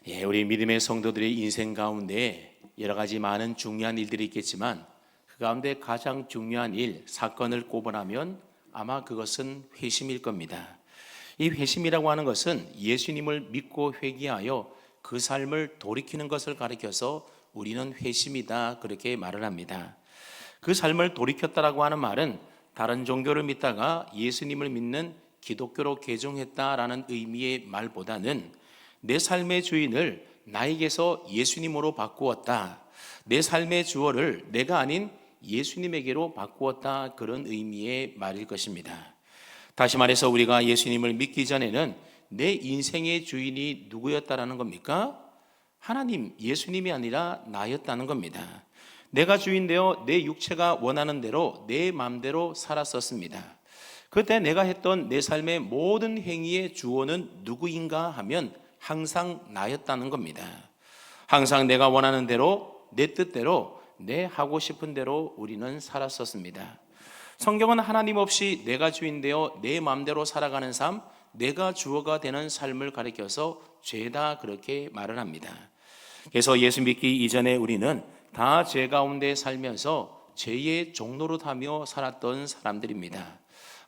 우리 믿음의 성도들의 인생 가운데 여러 가지 많은 중요한 일들이 있겠지만 그 가운데 가장 중요한 일, 사건을 꼽으라면 아마 그것은 회심일 겁니다. 이 회심이라고 하는 것은 예수님을 믿고 회개하여 그 삶을 돌이키는 것을 가리켜서 우리는 회심이다 그렇게 말을 합니다. 그 삶을 돌이켰다라고 하는 말은 다른 종교를 믿다가 예수님을 믿는 기독교로 개종했다라는 의미의 말보다는 내 삶의 주인을 나에게서 예수님으로 바꾸었다, 내 삶의 주어를 내가 아닌 예수님에게로 바꾸었다, 그런 의미의 말일 것입니다. 다시 말해서 우리가 예수님을 믿기 전에는 내 인생의 주인이 누구였다라는 겁니까? 하나님, 예수님이 아니라 나였다는 겁니다. 내가 주인되어 내 육체가 원하는 대로 내 마음대로 살았었습니다. 그때 내가 했던 내 삶의 모든 행위의 주어는 누구인가 하면 항상 나였다는 겁니다. 항상 내가 원하는 대로, 내 뜻대로, 내 하고 싶은 대로 우리는 살았었습니다. 성경은 하나님 없이 내가 주인되어 내 마음대로 살아가는 삶, 내가 주어가 되는 삶을 가리켜서 죄다 그렇게 말을 합니다. 그래서 예수 믿기 이전에 우리는 다 죄 가운데 살면서 죄의 종노릇하며 살았던 사람들입니다.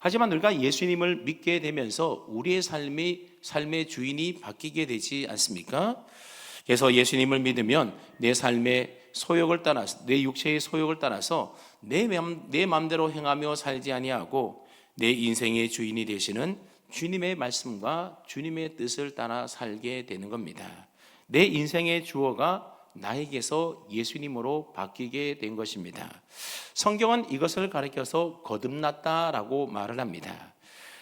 하지만 우리가 예수님을 믿게 되면서 우리의 삶의 주인이 바뀌게 되지 않습니까? 그래서 예수님을 믿으면 내 삶의 소욕을 따라서, 내 육체의 소욕을 따라서 내 마음대로 행하며 살지 아니하고 내 인생의 주인이 되시는 주님의 말씀과 주님의 뜻을 따라 살게 되는 겁니다. 내 인생의 주어가 나에게서 예수님으로 바뀌게 된 것입니다. 성경은 이것을 가리켜서 거듭났다라고 말을 합니다.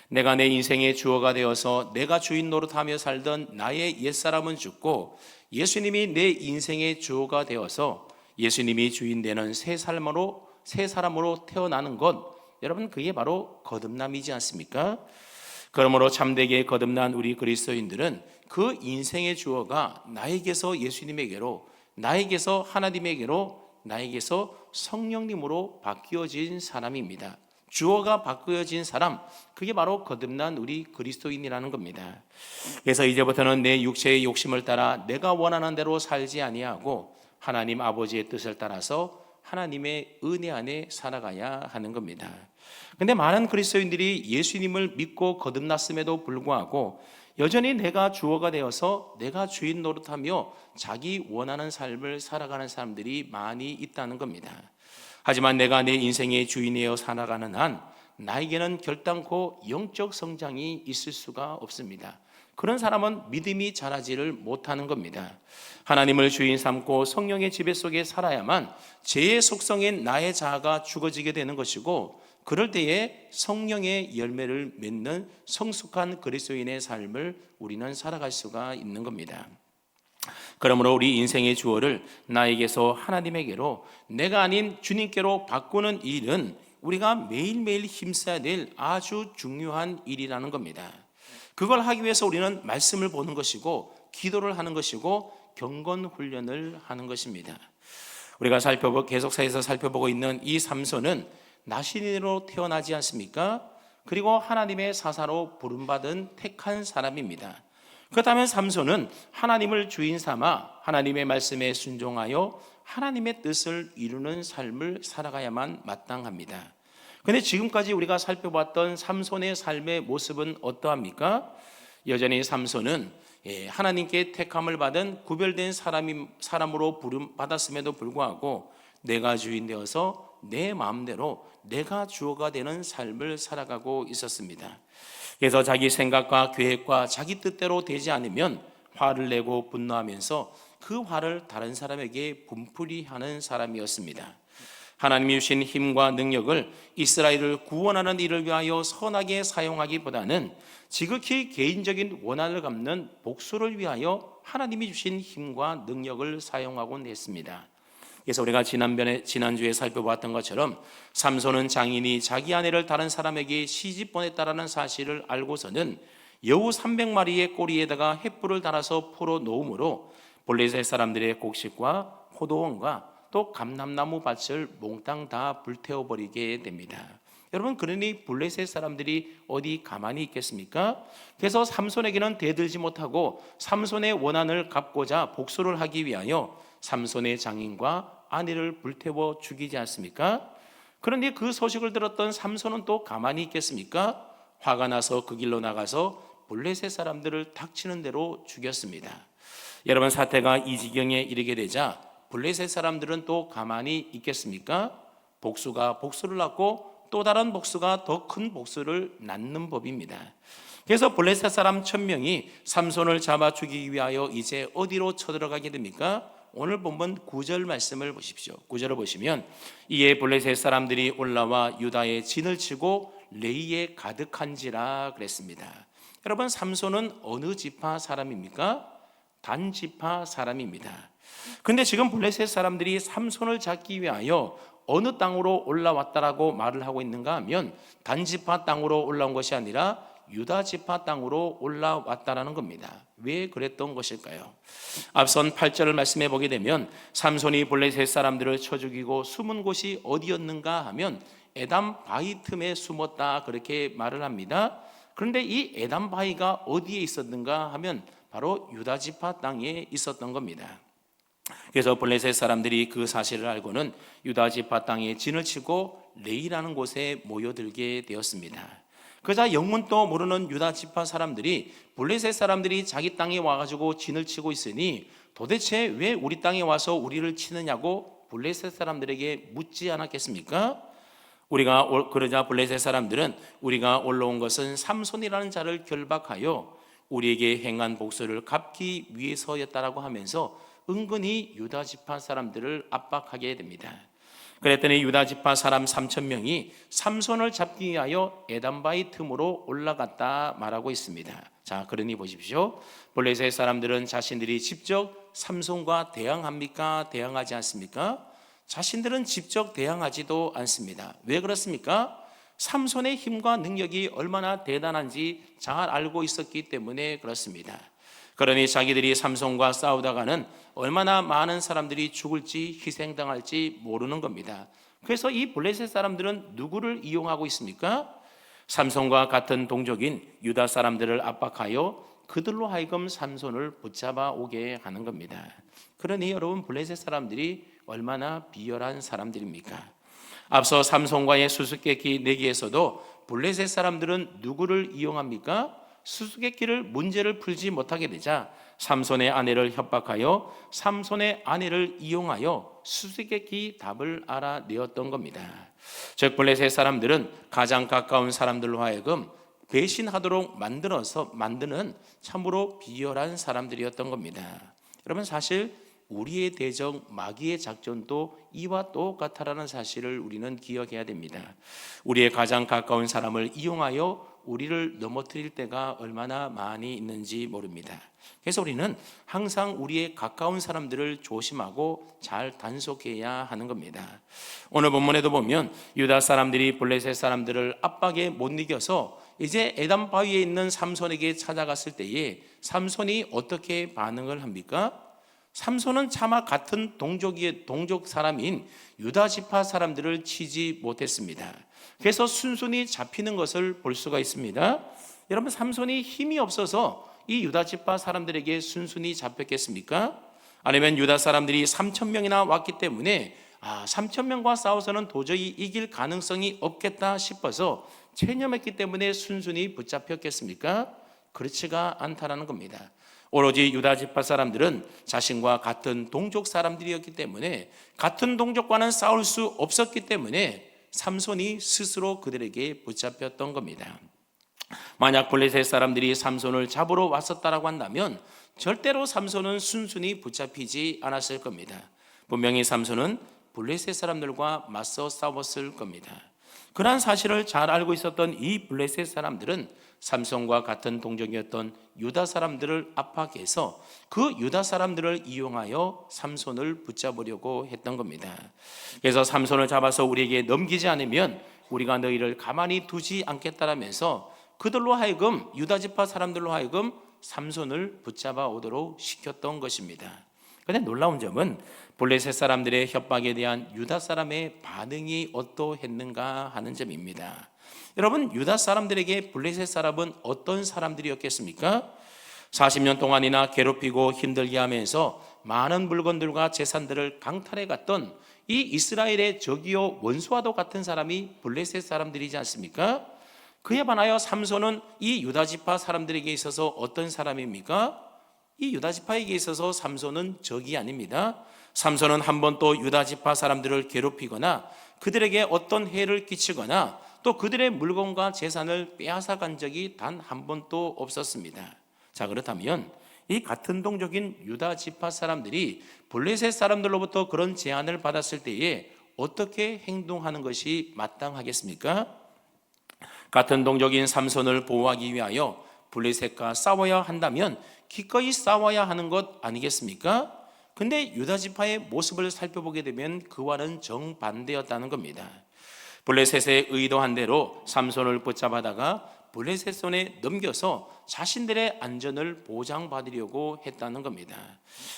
내가 내 인생의 주어가 되어서 내가 주인 노릇하며 살던 나의 옛사람은 죽고 예수님이 내 인생의 주어가 되어서 예수님이 주인 되는 새 사람으로 태어나는 것, 여러분, 그게 바로 거듭남이지 않습니까? 그러므로 참되게 거듭난 우리 그리스도인들은 그 인생의 주어가 나에게서 예수님에게로, 나에게서 하나님에게로, 나에게서 성령님으로 바뀌어진 사람입니다. 주어가 바뀌어진 사람, 그게 바로 거듭난 우리 그리스도인이라는 겁니다. 그래서 이제부터는 내 육체의 욕심을 따라 내가 원하는 대로 살지 아니하고 하나님 아버지의 뜻을 따라서 하나님의 은혜 안에 살아가야 하는 겁니다. 근데 많은 그리스도인들이 예수님을 믿고 거듭났음에도 불구하고 여전히 내가 주어가 되어서 내가 주인 노릇하며 자기 원하는 삶을 살아가는 사람들이 많이 있다는 겁니다. 하지만 내가 내 인생의 주인이어 살아가는 한 나에게는 결단코 영적 성장이 있을 수가 없습니다. 그런 사람은 믿음이 자라지를 못하는 겁니다. 하나님을 주인 삼고 성령의 지배 속에 살아야만 죄의 속성인 나의 자아가 죽어지게 되는 것이고, 그럴 때에 성령의 열매를 맺는 성숙한 그리스도인의 삶을 우리는 살아갈 수가 있는 겁니다. 그러므로 우리 인생의 주어를 나에게서 하나님에게로, 내가 아닌 주님께로 바꾸는 일은 우리가 매일매일 힘써야 될 아주 중요한 일이라는 겁니다. 그걸 하기 위해서 우리는 말씀을 보는 것이고 기도를 하는 것이고 경건 훈련을 하는 것입니다. 우리가 계속해서 살펴보고 있는 이 삼손은 나신인으로 태어나지 않습니까? 그리고 하나님의 사사로 부름받은 택한 사람입니다. 그렇다면 삼손은 하나님을 주인 삼아 하나님의 말씀에 순종하여 하나님의 뜻을 이루는 삶을 살아가야만 마땅합니다. 그런데 지금까지 우리가 살펴봤던 삼손의 삶의 모습은 어떠합니까? 여전히 삼손은 하나님께 택함을 받은 구별된 사람으로 부름받았음에도 불구하고 내가 주인 되어서 내 마음대로 내가 주어가 되는 삶을 살아가고 있었습니다. 그래서 자기 생각과 계획과 자기 뜻대로 되지 않으면 화를 내고 분노하면서 그 화를 다른 사람에게 분풀이하는 사람이었습니다. 하나님이 주신 힘과 능력을 이스라엘을 구원하는 일을 위하여 선하게 사용하기보다는 지극히 개인적인 원한을 갚는 복수를 위하여 하나님이 주신 힘과 능력을 사용하곤 했습니다. 그래서 우리가 지난주에 살펴봤던 것처럼 삼손은 장인이 자기 아내를 다른 사람에게 시집 보냈다라는 사실을 알고서는 여우 300마리의 꼬리에다가 횃불을 달아서 풀어 놓음으로 블레셋 사람들의 곡식과 포도원과 또 감람나무 밭을 몽땅 다 불태워버리게 됩니다. 여러분, 그러니 블레셋 사람들이 어디 가만히 있겠습니까? 그래서 삼손에게는 대들지 못하고 삼손의 원한을 갚고자 복수를 하기 위하여 삼손의 장인과 아내를 불태워 죽이지 않습니까? 그런데 그 소식을 들었던 삼손은 또 가만히 있겠습니까? 화가 나서 그 길로 나가서 블레셋 사람들을 닥치는 대로 죽였습니다. 여러분, 사태가 이 지경에 이르게 되자 블레셋 사람들은 또 가만히 있겠습니까? 복수가 복수를 낳고 또 다른 복수가 더 큰 복수를 낳는 법입니다. 그래서 블레셋 사람 1000명이 삼손을 잡아 죽이기 위하여 이제 어디로 쳐들어가게 됩니까? 오늘 본문 9절 말씀을 보십시오. 9절을 보시면 이에 블레셋 사람들이 올라와 유다의 진을 치고 레이에 가득한지라 그랬습니다. 여러분, 삼손은 어느 지파 사람입니까? 단 지파 사람입니다. 근데 지금 블레셋 사람들이 삼손을 잡기 위하여 어느 땅으로 올라왔다라고 말을 하고 있는가 하면 단 지파 땅으로 올라온 것이 아니라 유다 지파 땅으로 올라왔다라는 겁니다. 왜 그랬던 것일까요? 앞선 8절을 말씀해 보게 되면 삼손이 블레셋 사람들을 쳐 죽이고 숨은 곳이 어디였는가 하면 에담 바위 틈에 숨었다, 그렇게 말을 합니다. 그런데 이 에담 바위가 어디에 있었는가 하면 바로 유다 지파 땅에 있었던 겁니다. 그래서 블레셋 사람들이 그 사실을 알고는 유다 지파 땅에 진을 치고 레이라는 곳에 모여들게 되었습니다. 그자 영문도 모르는 유다 지파 사람들이 블레셋 사람들이 자기 땅에 와가지고 진을 치고 있으니 도대체 왜 우리 땅에 와서 우리를 치느냐고 블레셋 사람들에게 묻지 않았겠습니까? 그러자 블레셋 사람들은 우리가 올라온 것은 삼손이라는 자를 결박하여 우리에게 행한 복수를 갚기 위해서였다라고 하면서 은근히 유다 지파 사람들을 압박하게 됩니다. 그랬더니 유다 지파 사람 3000명이 삼손을 잡기 위하여 에담바위 틈으로 올라갔다 말하고 있습니다. 자, 그러니 보십시오. 블레셋 사람들은 자신들이 직접 삼손과 대항합니까? 대항하지 않습니까? 자신들은 직접 대항하지도 않습니다. 왜 그렇습니까? 삼손의 힘과 능력이 얼마나 대단한지 잘 알고 있었기 때문에 그렇습니다. 그러니 자기들이 삼손과 싸우다가는 얼마나 많은 사람들이 죽을지 희생당할지 모르는 겁니다. 그래서 이 블레셋 사람들은 누구를 이용하고 있습니까? 삼손과 같은 동족인 유다 사람들을 압박하여 그들로 하여금 삼손을 붙잡아 오게 하는 겁니다. 그러니 여러분, 블레셋 사람들이 얼마나 비열한 사람들입니까? 앞서 삼손과의 수수께끼 내기에서도 블레셋 사람들은 누구를 이용합니까? 수수께끼를 문제를 풀지 못하게 되자 삼손의 아내를 협박하여 삼손의 아내를 이용하여 수수께끼 답을 알아내었던 겁니다. 즉 블레셋 사람들은 가장 가까운 사람들로 하여금 배신하도록 만드는 참으로 비열한 사람들이었던 겁니다. 여러분, 사실 우리의 대적 마귀의 작전도 이와 똑같다라는 사실을 우리는 기억해야 됩니다. 우리의 가장 가까운 사람을 이용하여 우리를 넘어뜨릴 때가 얼마나 많이 있는지 모릅니다. 그래서 우리는 항상 우리의 가까운 사람들을 조심하고 잘 단속해야 하는 겁니다. 오늘 본문에도 보면 유다 사람들이 블레셋 사람들을 압박에 못 이겨서 이제 에담 바위에 있는 삼손에게 찾아갔을 때에 삼손이 어떻게 반응을 합니까? 삼손은 차마 같은 동족 사람인 유다 지파 사람들을 치지 못했습니다. 그래서 순순히 잡히는 것을 볼 수가 있습니다. 여러분, 삼손이 힘이 없어서 이 유다 지파 사람들에게 순순히 잡혔겠습니까? 아니면 유다 사람들이 3000명이나 왔기 때문에 3000명과 싸워서는 도저히 이길 가능성이 없겠다 싶어서 체념했기 때문에 순순히 붙잡혔겠습니까? 그렇지가 않다라는 겁니다. 오로지 유다 지파 사람들은 자신과 같은 동족 사람들이었기 때문에 같은 동족과는 싸울 수 없었기 때문에 삼손이 스스로 그들에게 붙잡혔던 겁니다. 만약 블레셋 사람들이 삼손을 잡으러 왔었다라고 한다면 절대로 삼손은 순순히 붙잡히지 않았을 겁니다. 분명히 삼손은 블레셋 사람들과 맞서 싸웠을 겁니다. 그러한 사실을 잘 알고 있었던 이 블레셋 사람들은 삼손과 같은 동족이었던 유다 사람들을 압박해서 그 유다 사람들을 이용하여 삼손을 붙잡으려고 했던 겁니다. 그래서 삼손을 잡아서 우리에게 넘기지 않으면 우리가 너희를 가만히 두지 않겠다라면서 그들로 하여금 유다 지파 사람들로 하여금 삼손을 붙잡아 오도록 시켰던 것입니다. 그런데 놀라운 점은 블레셋 사람들의 협박에 대한 유다 사람의 반응이 어떠했는가 하는 점입니다. 여러분, 유다 사람들에게 블레셋 사람은 어떤 사람들이었겠습니까? 40년 동안이나 괴롭히고 힘들게 하면서 많은 물건들과 재산들을 강탈해 갔던 이 이스라엘의 적이요 원수와도 같은 사람이 블레셋 사람들이지 않습니까? 그에 반하여 삼손은 이 유다 지파 사람들에게 있어서 어떤 사람입니까? 이 유다 지파에게 있어서 삼손은 적이 아닙니다. 삼손은 한 번도 유다 지파 사람들을 괴롭히거나 그들에게 어떤 해를 끼치거나 또 그들의 물건과 재산을 빼앗아 간 적이 단 한 번도 없었습니다. 자, 그렇다면 이 같은 동족인 유다 지파 사람들이 블레셋 사람들로부터 그런 제안을 받았을 때에 어떻게 행동하는 것이 마땅하겠습니까? 같은 동족인 삼손을 보호하기 위하여 블레셋과 싸워야 한다면 기꺼이 싸워야 하는 것 아니겠습니까? 근데 유다 지파의 모습을 살펴보게 되면 그와는 정반대였다는 겁니다. 블레셋의 의도한 대로 삼손을 붙잡아다가 블레셋 손에 넘겨서 자신들의 안전을 보장받으려고 했다는 겁니다.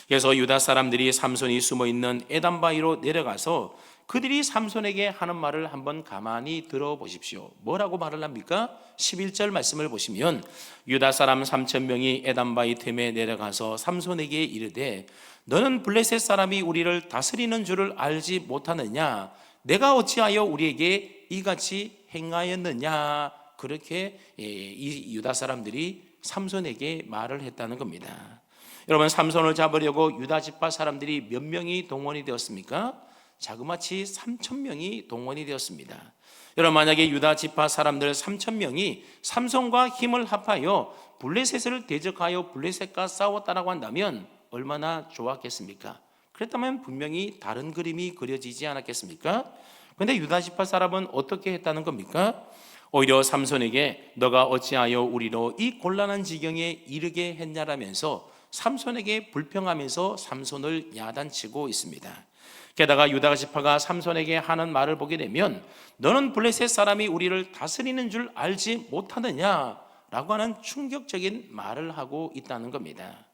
그래서 유다 사람들이 삼손이 숨어있는 에담바위로 내려가서 그들이 삼손에게 하는 말을 한번 가만히 들어보십시오. 뭐라고 말을 합니까? 11절 말씀을 보시면 유다 사람 3,000명이 에담바위 틈에 내려가서 삼손에게 이르되 너는 블레셋 사람이 우리를 다스리는 줄을 알지 못하느냐? 내가 어찌하여 우리에게 이같이 행하였느냐? 그렇게 이 유다 사람들이 삼손에게 말을 했다는 겁니다. 여러분, 삼손을 잡으려고 유다 지파 사람들이 몇 명이 동원이 되었습니까? 자그마치 3,000명이 동원이 되었습니다. 여러분, 만약에 유다 지파 사람들 3,000명이 삼손과 힘을 합하여 블레셋을 대적하여 블레셋과 싸웠다라고 한다면 얼마나 좋았겠습니까? 그랬다면 분명히 다른 그림이 그려지지 않았겠습니까? 그런데 유다 지파 사람은 어떻게 했다는 겁니까? 오히려 삼손에게 너가 어찌하여 우리로 이 곤란한 지경에 이르게 했냐라면서 삼손에게 불평하면서 삼손을 야단치고 있습니다. 게다가 유다 지파가 삼손에게 하는 말을 보게 되면 너는 블레셋 사람이 우리를 다스리는 줄 알지 못하느냐라고 하는 충격적인 말을 하고 있다는 겁니다.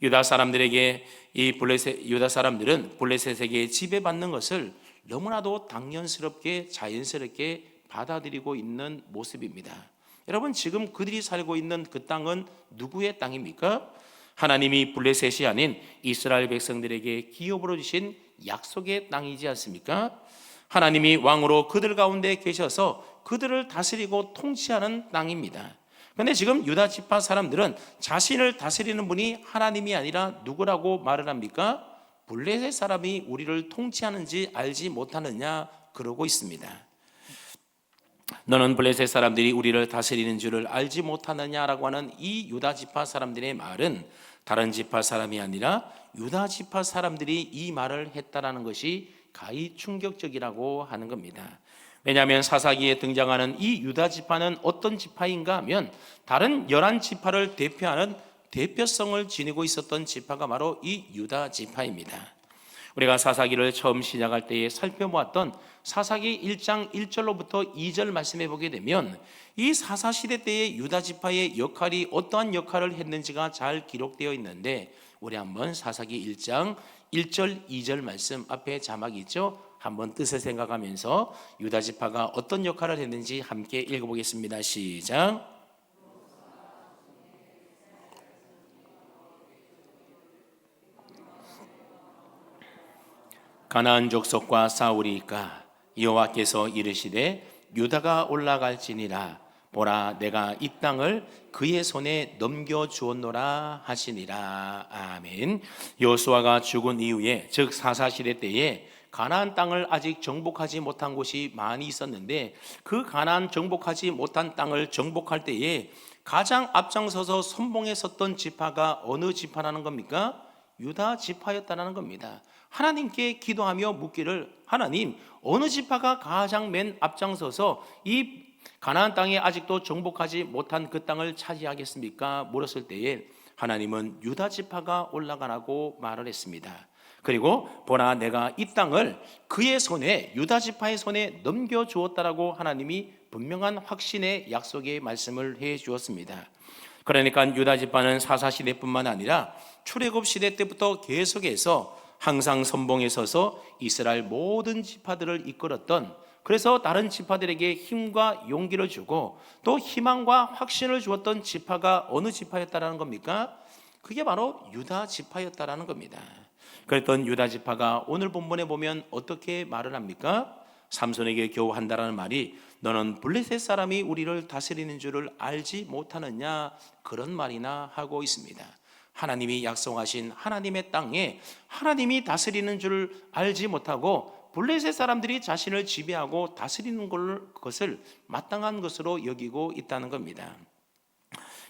유다 사람들에게 유다 사람들은 블레셋에게 지배받는 것을 너무나도 당연스럽게 자연스럽게 받아들이고 있는 모습입니다. 여러분, 지금 그들이 살고 있는 그 땅은 누구의 땅입니까? 하나님이 블레셋이 아닌 이스라엘 백성들에게 기업으로 주신 약속의 땅이지 않습니까? 하나님이 왕으로 그들 가운데 계셔서 그들을 다스리고 통치하는 땅입니다. 그런데 지금 유다 지파 사람들은 자신을 다스리는 분이 하나님이 아니라 누구라고 말을 합니까? 블레셋 사람이 우리를 통치하는지 알지 못하느냐 그러고 있습니다. 너는 블레셋 사람들이 우리를 다스리는 줄을 알지 못하느냐라고 하는 이 유다 지파 사람들의 말은 다른 지파 사람이 아니라 유다 지파 사람들이 이 말을 했다라는 것이 가히 충격적이라고 하는 겁니다. 왜냐하면 사사기에 등장하는 이 유다 지파는 어떤 지파인가 하면 다른 11지파를 대표하는 대표성을 지니고 있었던 지파가 바로 이 유다 지파입니다. 우리가 사사기를 처음 시작할 때에 살펴보았던 사사기 1장 1절로부터 2절 말씀해 보게 되면 이 사사시대 때의 유다 지파의 역할이 어떠한 역할을 했는지가 잘 기록되어 있는데 우리 한번 사사기 1장 1절 2절 말씀 앞에 자막이 있죠? 한번 뜻을 생각하면서 유다 지파가 어떤 역할을 했는지 함께 읽어보겠습니다. 시작. 가나안 족속과 싸우리이까 여호와께서 이르시되 유다가 올라갈지니라 보라 내가 이 땅을 그의 손에 넘겨 주었노라 하시니라. 아멘. 여호수아가 죽은 이후에 즉 사사시대 때에 가나안 땅을 아직 정복하지 못한 곳이 많이 있었는데 그 가나안 정복하지 못한 땅을 정복할 때에 가장 앞장서서 선봉에 섰던 지파가 어느 지파라는 겁니까? 유다 지파였다는 겁니다. 하나님께 기도하며 묻기를 하나님 어느 지파가 가장 맨 앞장서서 이 가나안 땅에 아직도 정복하지 못한 그 땅을 차지하겠습니까? 물었을 때에 하나님은 유다 지파가 올라가라고 말을 했습니다. 그리고 보라 내가 이 땅을 그의 손에 유다 지파의 손에 넘겨주었다라고 하나님이 분명한 확신의 약속의 말씀을 해 주었습니다. 그러니까 유다 지파는 사사 시대뿐만 아니라 출애굽 시대 때부터 계속해서 항상 선봉에 서서 이스라엘 모든 지파들을 이끌었던, 그래서 다른 지파들에게 힘과 용기를 주고 또 희망과 확신을 주었던 지파가 어느 지파였다라는 겁니까? 그게 바로 유다 지파였다라는 겁니다. 그랬던 유다 지파가 오늘 본문에 보면 어떻게 말을 합니까? 삼손에게 겨우 한다라는 말이 너는 블레셋 사람이 우리를 다스리는 줄을 알지 못하느냐, 그런 말이나 하고 있습니다. 하나님이 약속하신 하나님의 땅에 하나님이 다스리는 줄을 알지 못하고 블레셋 사람들이 자신을 지배하고 다스리는 것을 마땅한 것으로 여기고 있다는 겁니다.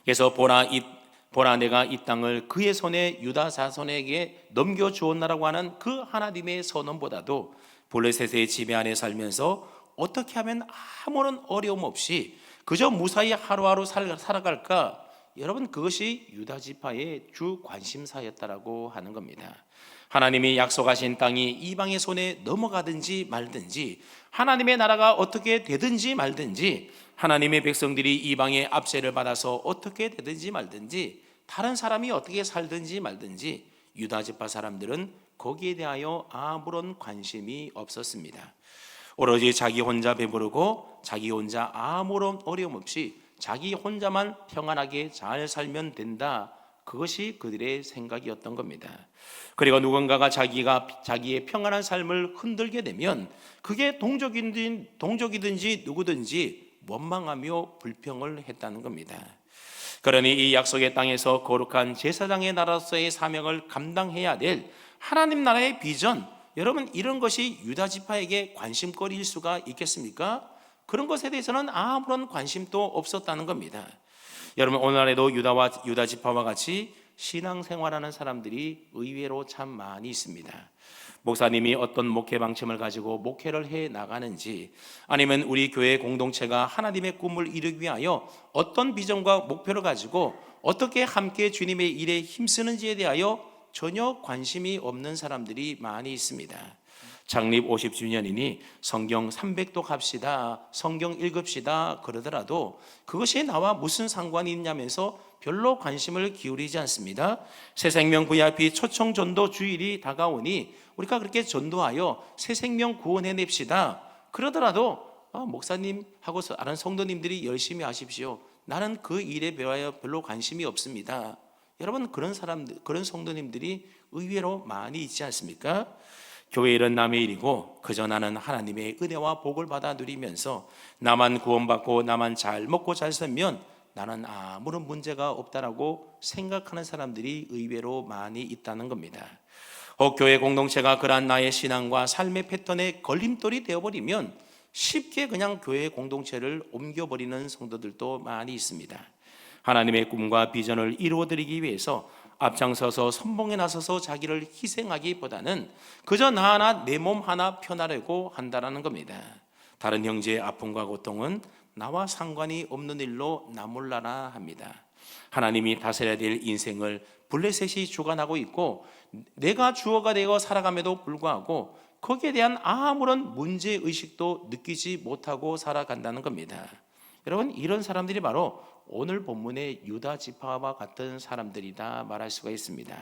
그래서 보라 내가 이 땅을 그의 손에 유다 자손에게 넘겨주었나라고 하는 그 하나님의 선언보다도 블레셋의 지배 안에 살면서 어떻게 하면 아무런 어려움 없이 그저 무사히 하루하루 살아갈까? 여러분, 그것이 유다 지파의 주 관심사였다라고 하는 겁니다. 하나님이 약속하신 땅이 이방의 손에 넘어가든지 말든지, 하나님의 나라가 어떻게 되든지 말든지, 하나님의 백성들이 이방의 압제를 받아서 어떻게 되든지 말든지, 다른 사람이 어떻게 살든지 말든지, 유다 지파 사람들은 거기에 대하여 아무런 관심이 없었습니다. 오로지 자기 혼자 배부르고 자기 혼자 아무런 어려움 없이 자기 혼자만 평안하게 잘 살면 된다, 그것이 그들의 생각이었던 겁니다. 그리고 누군가가 자기의 평안한 삶을 흔들게 되면 그게 동족이든지 누구든지 원망하며 불평을 했다는 겁니다. 그러니 이 약속의 땅에서 거룩한 제사장의 나라로서의 사명을 감당해야 될 하나님 나라의 비전, 여러분, 이런 것이 유다 지파에게 관심거리일 수가 있겠습니까? 그런 것에 대해서는 아무런 관심도 없었다는 겁니다. 여러분, 오늘날에도 유다 지파와 같이 신앙생활하는 사람들이 의외로 참 많이 있습니다. 목사님이 어떤 목회 방침을 가지고 목회를 해 나가는지, 아니면 우리 교회 공동체가 하나님의 꿈을 이루기 위하여 어떤 비전과 목표를 가지고 어떻게 함께 주님의 일에 힘쓰는지에 대하여 전혀 관심이 없는 사람들이 많이 있습니다. 창립 50주년이니 성경 300독 합시다, 성경 읽읍시다 그러더라도 그것이 나와 무슨 상관이 있냐면서 별로 관심을 기울이지 않습니다. 새생명 VIP 초청 전도 주일이 다가오니 우리가 그렇게 전도하여 새생명 구원해냅시다 그러더라도 목사님하고 다른 성도님들이 열심히 하십시오, 나는 그 일에 대하여 별로 관심이 없습니다. 여러분, 그런 성도님들이 의외로 많이 있지 않습니까? 교회 일은 남의 일이고 그저 나는 하나님의 은혜와 복을 받아 누리면서 나만 구원받고 나만 잘 먹고 잘 살면 나는 아무런 문제가 없다라고 생각하는 사람들이 의외로 많이 있다는 겁니다. 교회 공동체가 그러한 나의 신앙과 삶의 패턴에 걸림돌이 되어버리면 쉽게 그냥 교회 공동체를 옮겨버리는 성도들도 많이 있습니다. 하나님의 꿈과 비전을 이루어드리기 위해서 앞장서서 선봉에 나서서 자기를 희생하기보다는 그저 나 하나 내 몸 하나 편하려고 한다라는 겁니다. 다른 형제의 아픔과 고통은 나와 상관이 없는 일로 나몰라라 합니다. 하나님이 다스려야 될 인생을 블레셋이 주관하고 있고 내가 주어가 되어 살아감에도 불구하고 거기에 대한 아무런 문제의식도 느끼지 못하고 살아간다는 겁니다. 여러분, 이런 사람들이 바로 오늘 본문의 유다 지파와 같은 사람들이다 말할 수가 있습니다.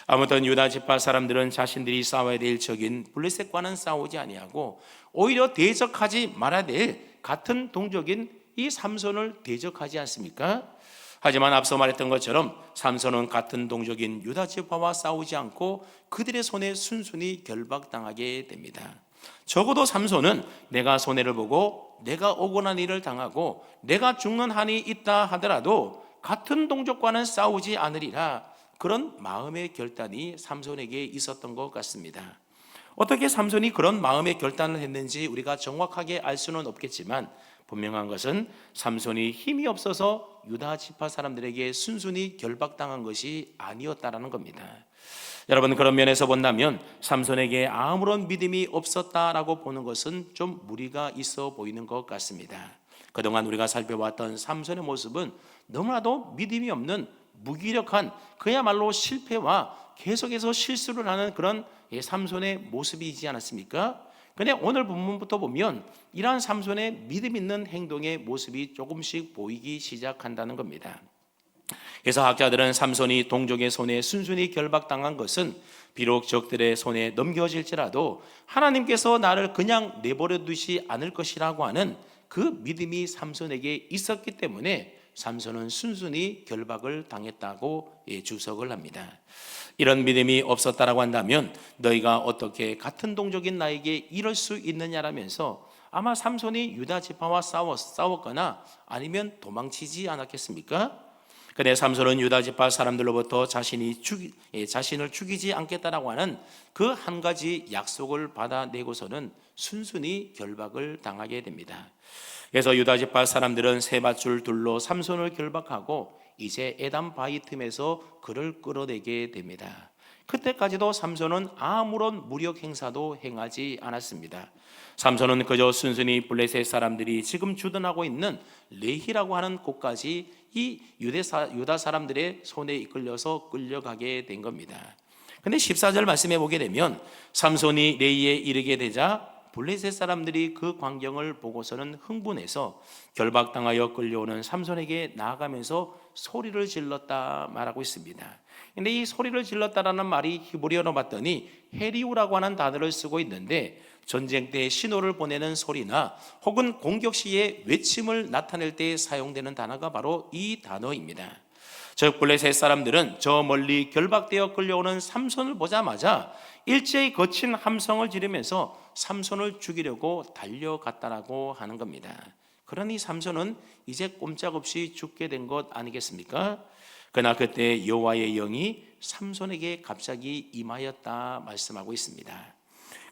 아무튼 유다 지파 사람들은 자신들이 싸워야 될 적인 블레셋과는 싸우지 아니하고 오히려 대적하지 말아야 될 같은 동족인 이 삼손을 대적하지 않습니까? 하지만 앞서 말했던 것처럼 삼손은 같은 동족인 유다 지파와 싸우지 않고 그들의 손에 순순히 결박당하게 됩니다. 적어도 삼손은 내가 손해를 보고 내가 억울한 일을 당하고 내가 죽는 한이 있다 하더라도 같은 동족과는 싸우지 않으리라, 그런 마음의 결단이 삼손에게 있었던 것 같습니다. 어떻게 삼손이 그런 마음의 결단을 했는지 우리가 정확하게 알 수는 없겠지만 분명한 것은 삼손이 힘이 없어서 유다 지파 사람들에게 순순히 결박당한 것이 아니었다라는 겁니다. 여러분, 그런 면에서 본다면 삼손에게 아무런 믿음이 없었다라고 보는 것은 좀 무리가 있어 보이는 것 같습니다. 그동안 우리가 살펴봤던 삼손의 모습은 너무나도 믿음이 없는 무기력한, 그야말로 실패와 계속해서 실수를 하는 그런 삼손의 모습이지 않았습니까? 그런데 오늘 본문부터 보면 이러한 삼손의 믿음 있는 행동의 모습이 조금씩 보이기 시작한다는 겁니다. 그래서 학자들은 삼손이 동족의 손에 순순히 결박당한 것은 비록 적들의 손에 넘겨질지라도 하나님께서 나를 그냥 내버려 두지 않을 것이라고 하는 그 믿음이 삼손에게 있었기 때문에 삼손은 순순히 결박을 당했다고 주석을 합니다. 이런 믿음이 없었다라고 한다면 너희가 어떻게 같은 동족인 나에게 이럴 수 있느냐라면서 아마 삼손이 유다 지파와 싸웠거나 아니면 도망치지 않았겠습니까? 그런데 삼손은 유다 지파 사람들로부터 자신을 죽이지 않겠다라고 하는 그 한 가지 약속을 받아내고서는 순순히 결박을 당하게 됩니다. 그래서 유다 지파 사람들은 세 밧줄 둘로 삼손을 결박하고 이제 에담 바위 틈에서 그를 끌어내게 됩니다. 그때까지도 삼손은 아무런 무력 행사도 행하지 않았습니다. 삼손은 그저 순순히 블레셋 사람들이 지금 주둔하고 있는 레히라고 하는 곳까지 이 유다 사람들의 손에 이끌려서 끌려가게 된 겁니다. 근데 14절 말씀해 보게 되면 삼손이 레히에 이르게 되자 블레셋 사람들이 그 광경을 보고서는 흥분해서 결박당하여 끌려오는 삼손에게 나아가면서 소리를 질렀다 말하고 있습니다. 근데 이 소리를 질렀다라는 말이 히브리어로 봤더니 헤리우라고 하는 단어를 쓰고 있는데 전쟁 때 신호를 보내는 소리나 혹은 공격 시에 외침을 나타낼 때 사용되는 단어가 바로 이 단어입니다. 즉 블레셋 사람들은 저 멀리 결박되어 끌려오는 삼손을 보자마자 일제히 거친 함성을 지르면서 삼손을 죽이려고 달려갔다라고 하는 겁니다. 그러니 삼손은 이제 꼼짝없이 죽게 된 것 아니겠습니까? 그러나 그때 여호와의 영이 삼손에게 갑자기 임하였다 말씀하고 있습니다.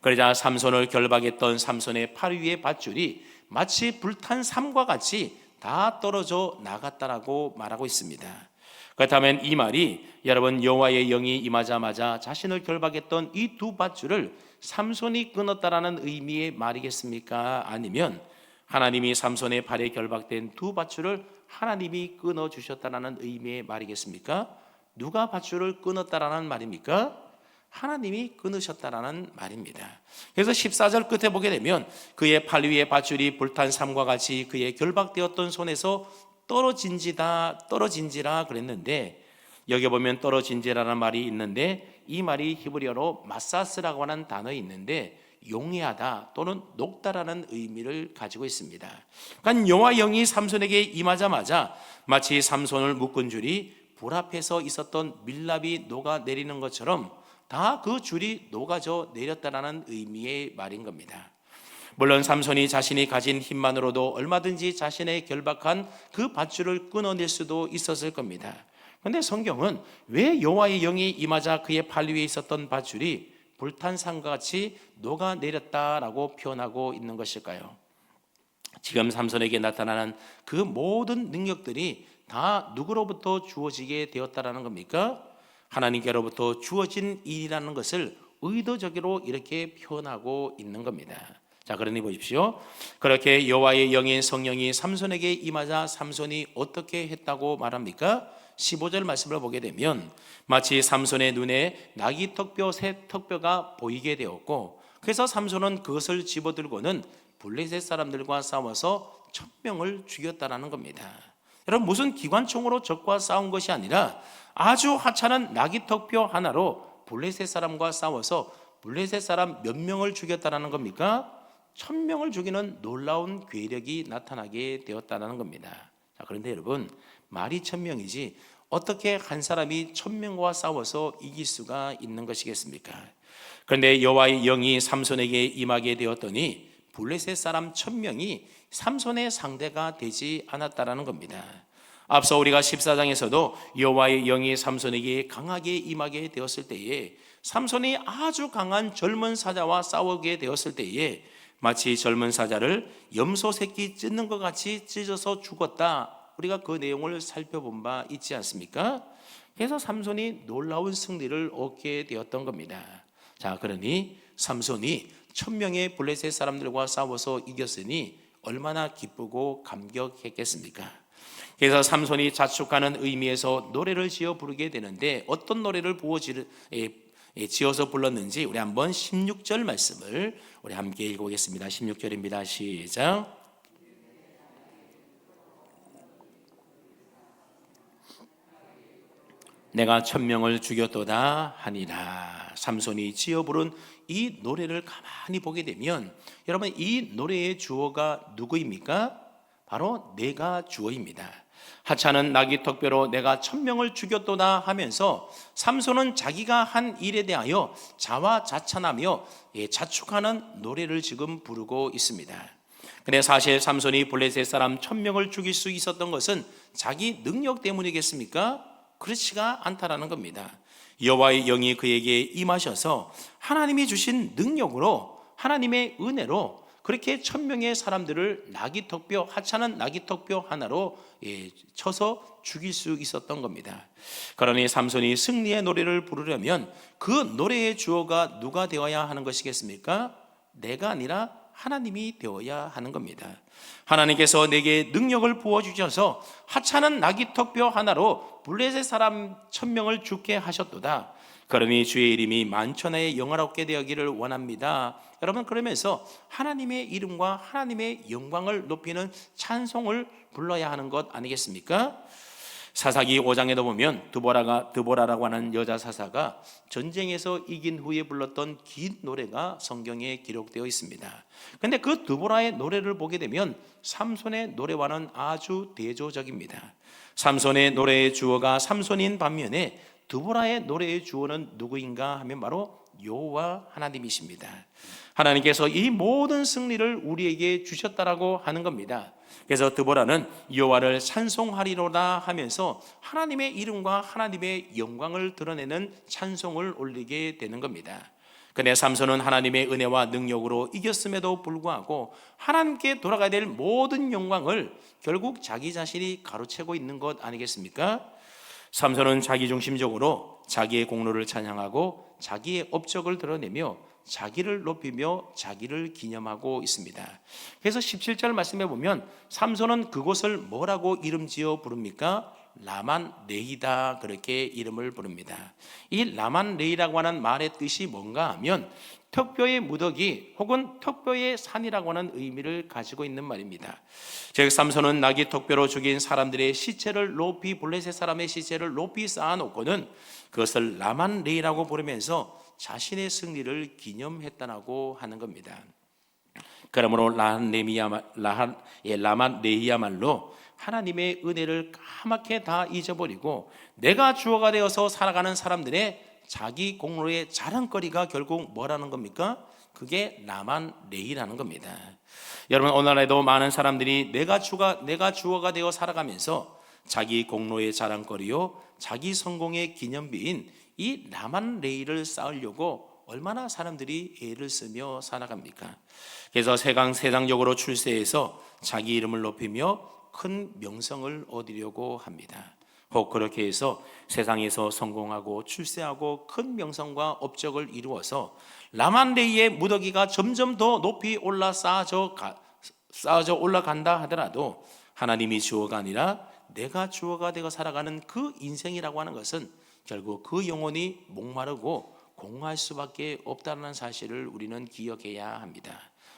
그러자 삼손을 결박했던 삼손의 팔 위의 밧줄이 마치 불탄 삼과 같이 다 떨어져 나갔다라고 말하고 있습니다. 그렇다면 이 말이 여러분 여호와의 영이 임하자마자 자신을 결박했던 이 두 밧줄을 삼손이 끊었다라는 의미의 말이겠습니까? 아니면 하나님이 삼손의 팔에 결박된 두 밧줄을 하나님이 끊어주셨다라는 의미의 말이겠습니까? 누가 밧줄을 끊었다라는 말입니까? 하나님이 끊으셨다라는 말입니다. 그래서 14절 끝에 보게 되면 그의 팔 위에 밧줄이 불탄 삼과 같이 그의 결박되었던 손에서 떨어진지라 그랬는데 여기 보면 떨어진지라는 말이 있는데 이 말이 히브리어로 마사스라고 하는 단어가 있는데 용이하다 또는 녹다라는 의미를 가지고 있습니다. 그러니까 여호와 영이 삼손에게 임하자마자 마치 삼손을 묶은 줄이 불 앞에서 있었던 밀랍이 녹아내리는 것처럼 다 그 줄이 녹아져 내렸다라는 의미의 말인 겁니다. 물론 삼손이 자신이 가진 힘만으로도 얼마든지 자신의 결박한 그 밧줄을 끊어낼 수도 있었을 겁니다. 그런데 성경은 왜 여호와의 영이 임하자 그의 팔 위에 있었던 밧줄이 불탄 산과 같이 녹아내렸다라고 표현하고 있는 것일까요? 지금 삼손에게 나타나는 그 모든 능력들이 다 누구로부터 주어지게 되었다라는 겁니까? 하나님께로부터 주어진 일이라는 것을 의도적으로 이렇게 표현하고 있는 겁니다. 자, 그러니 보십시오. 그렇게 여호와의 영인 성령이 삼손에게 임하자 삼손이 어떻게 했다고 말합니까? 15절 말씀을 보게 되면 마치 삼손의 눈에 나귀 턱뼈 새 턱뼈가 보이게 되었고 그래서 삼손은 그것을 집어들고는 블레셋 사람들과 싸워서 1000명을 죽였다라는 겁니다. 여러분 무슨 기관총으로 적과 싸운 것이 아니라 아주 하찮은 나귀 턱뼈 하나로 블레셋 사람과 싸워서 블레셋 사람 몇 명을 죽였다라는 겁니까? 1000명을 죽이는 놀라운 괴력이 나타나게 되었다는 겁니다. 자, 그런데 여러분 말이 1000명이지 어떻게 한 사람이 1000명과 싸워서 이길 수가 있는 것이겠습니까? 그런데 여호와의 영이 삼손에게 임하게 되었더니 블레셋 사람 1000명이 삼손의 상대가 되지 않았다라는 겁니다. 앞서 우리가 14장에서도 여호와의 영이 삼손에게 강하게 임하게 되었을 때에 삼손이 아주 강한 젊은 사자와 싸우게 되었을 때에 마치 젊은 사자를 염소 새끼 찢는 것 같이 찢어서 죽었다. 우리가 그 내용을 살펴본 바 있지 않습니까? 그래서 삼손이 놀라운 승리를 얻게 되었던 겁니다. 자, 그러니 삼손이 1000명의 블레셋 사람들과 싸워서 이겼으니 얼마나 기쁘고 감격했겠습니까? 그래서 삼손이 자축하는 의미에서 노래를 지어 부르게 되는데 어떤 노래를 지어서 불렀는지 우리 한번 16절 말씀을 우리 함께 읽어보겠습니다. 16절입니다. 시작. 내가 천명을 죽였도다 하니라. 삼손이 지어 부른 이 노래를 가만히 보게 되면 여러분, 이 노래의 주어가 누구입니까? 바로 내가 주어입니다. 하찮은 나귀 턱뼈로 내가 천명을 죽였도다 하면서 삼손은 자기가 한 일에 대하여 자화자찬하며 자축하는 노래를 지금 부르고 있습니다. 근데 사실 삼손이 블레셋 사람 1000명을 죽일 수 있었던 것은 자기 능력 때문이겠습니까? 그렇지가 않다라는 겁니다. 여호와의 영이 그에게 임하셔서 하나님이 주신 능력으로, 하나님의 은혜로 그렇게 1000명의 사람들을 나귀 턱뼈, 하찮은 나귀 턱뼈 하나로 쳐서 죽일 수 있었던 겁니다. 그러니 삼손이 승리의 노래를 부르려면 그 노래의 주어가 누가 되어야 하는 것이겠습니까? 내가 아니라 하나님이 되어야 하는 겁니다. 하나님께서 내게 능력을 부어주셔서 하찮은 나귀 턱뼈 하나로 블레셋 사람 1000명을 죽게 하셨도다. 그러니 주의 이름이 만천하에 영화롭게 되기를 원합니다. 여러분, 그러면서 하나님의 이름과 하나님의 영광을 높이는 찬송을 불러야 하는 것 아니겠습니까? 사사기 5장에도 보면 드보라라고 하는 여자 사사가 전쟁에서 이긴 후에 불렀던 긴 노래가 성경에 기록되어 있습니다. 그런데 그 드보라의 노래를 보게 되면 삼손의 노래와는 아주 대조적입니다. 삼손의 노래의 주어가 삼손인 반면에 드보라의 노래의 주어는 누구인가 하면 바로 여호와 하나님이십니다. 하나님께서 이 모든 승리를 우리에게 주셨다라고 하는 겁니다. 그래서 드보라는 여호와를 찬송하리로다 하면서 하나님의 이름과 하나님의 영광을 드러내는 찬송을 올리게 되는 겁니다. 그런데 삼손은 하나님의 은혜와 능력으로 이겼음에도 불구하고 하나님께 돌아가야 될 모든 영광을 결국 자기 자신이 가로채고 있는 것 아니겠습니까? 삼손은 자기중심적으로 자기의 공로를 찬양하고 자기의 업적을 드러내며 자기를 높이며 자기를 기념하고 있습니다. 그래서 17절 말씀해 보면 삼손은 그곳을 뭐라고 이름지어 부릅니까? 라만레이다, 그렇게 이름을 부릅니다. 이 라만레이라고 하는 말의 뜻이 뭔가 하면 턱뼈의 무더기 혹은 턱뼈의 산이라고 하는 의미를 가지고 있는 말입니다. 즉 삼손은 나귀 턱뼈로 죽인 사람들의 시체를 높이, 블레셋 사람의 시체를 높이 쌓아놓고는 그것을 라만레이라고 부르면서 자신의 승리를 기념했다고 하는 겁니다. 그러므로 라만레이야말로 하나님의 은혜를 까맣게 다 잊어버리고 내가 주어가 되어서 살아가는 사람들의 자기 공로의 자랑거리가 결국 뭐라는 겁니까? 그게 라만레이라는 겁니다. 여러분, 오늘날에도 많은 사람들이 내가 주어가 되어 살아가면서 자기 공로의 자랑거리요, 자기 성공의 기념비인 이 라만레이를 쌓으려고 얼마나 사람들이 애를 쓰며 살아갑니까? 그래서 세상적으로 출세해서 자기 이름을 높이며 큰 명성을 얻으려고 합니다. 혹 그렇게 해서 세상에서 성공하고 출세하고 큰 명성과 업적을 이루어서 라만레이의 무더기가 점점 더 높이 쌓아져 올라간다 하더라도 하나님이 주어가 아니라 내가 주어가 되어 살아가는 그 인생이라고 하는 것은 결국 그 영혼이 목마르고 공허할 수밖에 없다는 사실을 우리는 기억해야 합니다.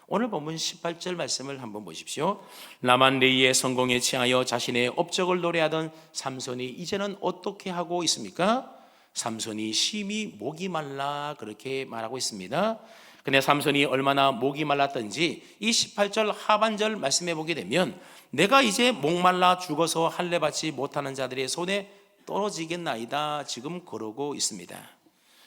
오늘 본문 18절 말씀을 한번 보십시오. 라만레이의 성공에 취하여 자신의 업적을 노래하던 삼손이 이제는 어떻게 하고 있습니까? 삼손이 심히 목이 말라, 그렇게 말하고 있습니다. 근데 삼손이 얼마나 목이 말랐던지 이 18절 하반절 말씀해 보게 되면 내가 이제 목말라 죽어서 할례 받지 못하는 자들의 손에 떨어지겠나이다, 지금 그러고 있습니다.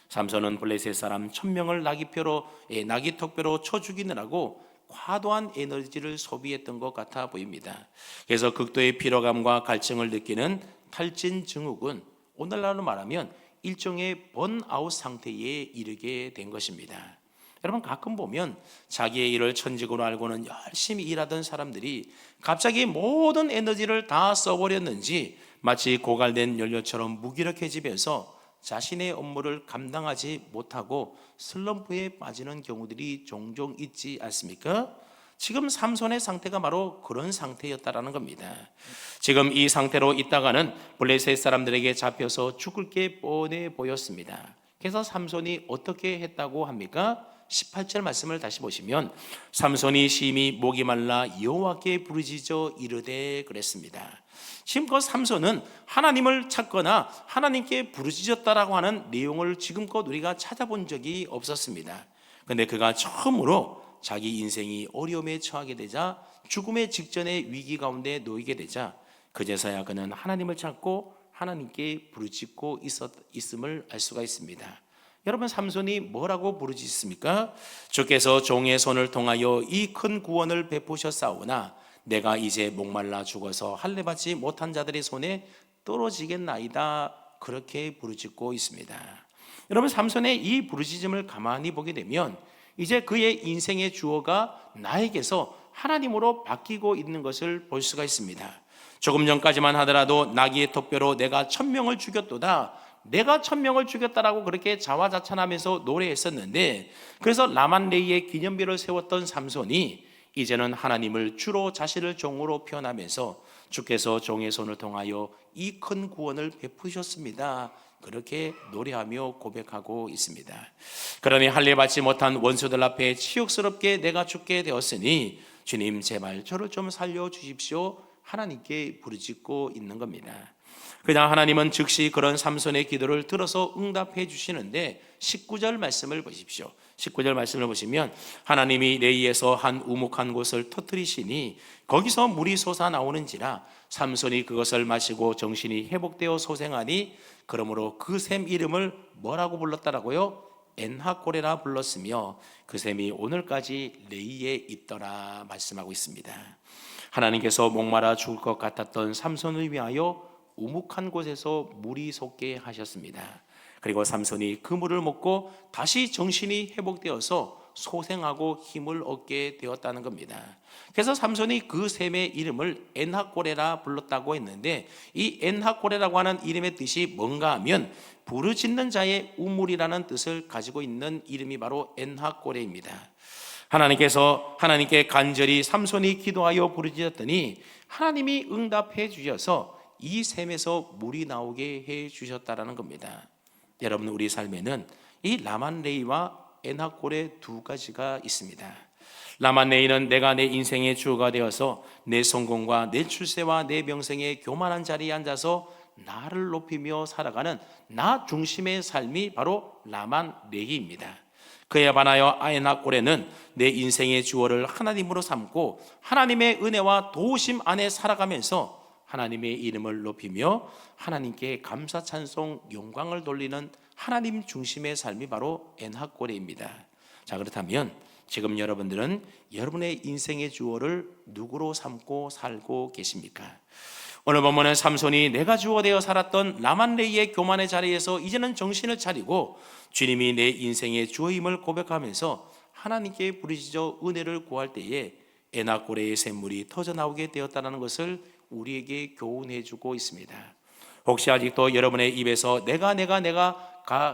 삼손은 블레셋 사람 1000명을 나귀 턱뼈로 쳐 죽이느라고 과도한 에너지를 소비했던 것 같아 보입니다. 그래서 극도의 피로감과 갈증을 느끼는 탈진 증후군, 오늘날로 말하면 일종의 번아웃 상태에 이르게 된 것입니다. 여러분, 가끔 보면 자기의 일을 천직으로 알고는 열심히 일하던 사람들이 갑자기 모든 에너지를 다 써버렸는지 마치 고갈된 연료처럼 무기력해지면서 자신의 업무를 감당하지 못하고 슬럼프에 빠지는 경우들이 종종 있지 않습니까? 지금 삼손의 상태가 바로 그런 상태였다라는 겁니다. 지금 이 상태로 있다가는 블레셋 사람들에게 잡혀서 죽을 게 뻔해 보였습니다. 그래서 삼손이 어떻게 했다고 합니까? 18절 말씀을 다시 보시면 삼손이 심히 목이 말라 여호와께 부르짖어 이르되 그랬습니다. 지금껏 삼손은 하나님을 찾거나 하나님께 부르짖었다라고 하는 내용을 지금껏 우리가 찾아본 적이 없었습니다. 그런데 그가 처음으로 자기 인생이 어려움에 처하게 되자, 죽음의 직전의 위기 가운데 놓이게 되자, 그제서야 그는 하나님을 찾고 하나님께 부르짖고 있음을 알 수가 있습니다. 여러분, 삼손이 뭐라고 부르짖습니까? 주께서 종의 손을 통하여 이 큰 구원을 베푸셨사오나 내가 이제 목말라 죽어서 할례 받지 못한 자들의 손에 떨어지겠나이다, 그렇게 부르짖고 있습니다. 여러분, 삼손의 이 부르짖음을 가만히 보게 되면 이제 그의 인생의 주어가 나에게서 하나님으로 바뀌고 있는 것을 볼 수가 있습니다. 조금 전까지만 하더라도 나귀의 턱뼈로 내가 1000명을 죽였도다, 내가 1000명을 죽였다라고 그렇게 자화자찬하면서 노래했었는데, 그래서 라만레이의 기념비를 세웠던 삼손이 이제는 하나님을 주로 자신을 종으로 표현하면서 주께서 종의 손을 통하여 이 큰 구원을 베푸셨습니다, 그렇게 노래하며 고백하고 있습니다. 그러니 할례 받지 못한 원수들 앞에 치욕스럽게 내가 죽게 되었으니 주님 제발 저를 좀 살려주십시오, 하나님께 부르짖고 있는 겁니다. 그냥 하나님은 즉시 그런 삼손의 기도를 들어서 응답해 주시는데 19절 말씀을 보십시오. 19절 말씀을 보시면 하나님이 레이에서 한 우묵한 곳을 터뜨리시니 거기서 물이 솟아나오는지라 삼손이 그것을 마시고 정신이 회복되어 소생하니 그러므로 그 샘 이름을 뭐라고 불렀다라고요? 엔하코레라 불렀으며 그 샘이 오늘까지 레이에 있더라 말씀하고 있습니다. 하나님께서 목마라 죽을 것 같았던 삼손을 위하여 우묵한 곳에서 물이 솟게 하셨습니다. 그리고 삼손이 그 물을 먹고 다시 정신이 회복되어서 소생하고 힘을 얻게 되었다는 겁니다. 그래서 삼손이 그 샘의 이름을 엔하코레라 불렀다고 했는데, 이 엔하코레라고 하는 이름의 뜻이 뭔가 하면 부르짖는 자의 우물이라는 뜻을 가지고 있는 이름이 바로 엔하코레입니다. 하나님께 간절히 삼손이 기도하여 부르짖었더니 하나님이 응답해 주셔서 이 샘에서 물이 나오게 해 주셨다라는 겁니다. 여러분, 우리 삶에는 이 라만레이와 엔하코레 두 가지가 있습니다. 라만레이는 내가 내 인생의 주가 되어서 내 성공과 내 출세와 내 명성의 교만한 자리에 앉아서 나를 높이며 살아가는 나 중심의 삶이 바로 라만레이입니다. 그에 반하여 엔하코레는 내 인생의 주어를 하나님으로 삼고 하나님의 은혜와 도우심 안에 살아가면서 하나님의 이름을 높이며 하나님께 감사 찬송 영광을 돌리는 하나님 중심의 삶이 바로 엔하코레입니다. 자, 그렇다면 지금 여러분들은 여러분의 인생의 주어를 누구로 삼고 살고 계십니까? 오늘 본문은 삼손이 내가 주어 되어 살았던 라만레이의 교만의 자리에서 이제는 정신을 차리고 주님이 내 인생의 주어임을 고백하면서 하나님께 부르짖어 은혜를 구할 때에 엔하코레의 샘물이 터져나오게 되었다는 것을 우리에게 교훈해 주고 있습니다. 혹시 아직도 여러분의 입에서 내가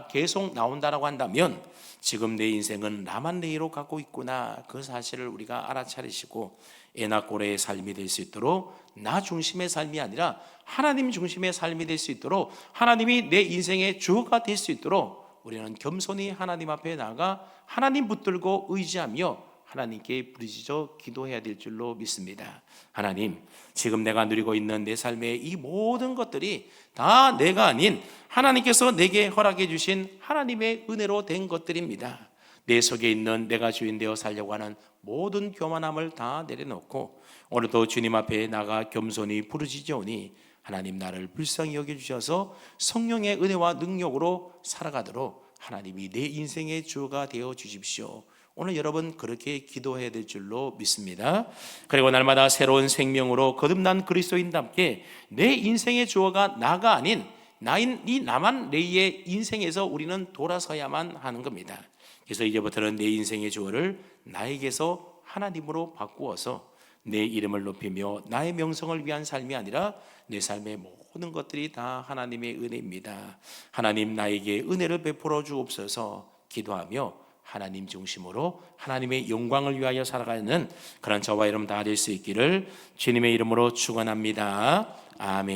계속 나온다라고 한다면 지금 내 인생은 라만레이로 가고 있구나, 그 사실을 우리가 알아차리시고 엔하코레의 삶이 될 수 있도록, 나 중심의 삶이 아니라 하나님 중심의 삶이 될 수 있도록, 하나님이 내 인생의 주가 될 수 있도록 우리는 겸손히 하나님 앞에 나아가 하나님 붙들고 의지하며 하나님께 부르짖어 기도해야 될 줄로 믿습니다. 하나님, 지금 내가 누리고 있는 내 삶의 이 모든 것들이 다 내가 아닌 하나님께서 내게 허락해 주신 하나님의 은혜로 된 것들입니다. 내 속에 있는 내가 주인 되어 살려고 하는 모든 교만함을 다 내려놓고 오늘도 주님 앞에 나가 겸손히 부르짖으오니 하나님, 나를 불쌍히 여겨주셔서 성령의 은혜와 능력으로 살아가도록 하나님이 내 인생의 주가 되어 주십시오. 오늘 여러분 그렇게 기도해야 될 줄로 믿습니다. 그리고 날마다 새로운 생명으로 거듭난 그리스도인답게 내 인생의 주어가 나가 아닌 나인 이 라만레이의 인생에서 우리는 돌아서야만 하는 겁니다. 그래서 이제부터는 내 인생의 주어를 나에게서 하나님으로 바꾸어서 내 이름을 높이며 나의 명성을 위한 삶이 아니라 내 삶의 모든 것들이 다 하나님의 은혜입니다. 하나님, 나에게 은혜를 베풀어 주옵소서 기도하며 하나님 중심으로 하나님의 영광을 위하여 살아가는 그런 저와 여러분 다 될 수 있기를 주님의 이름으로 축원합니다. 아멘.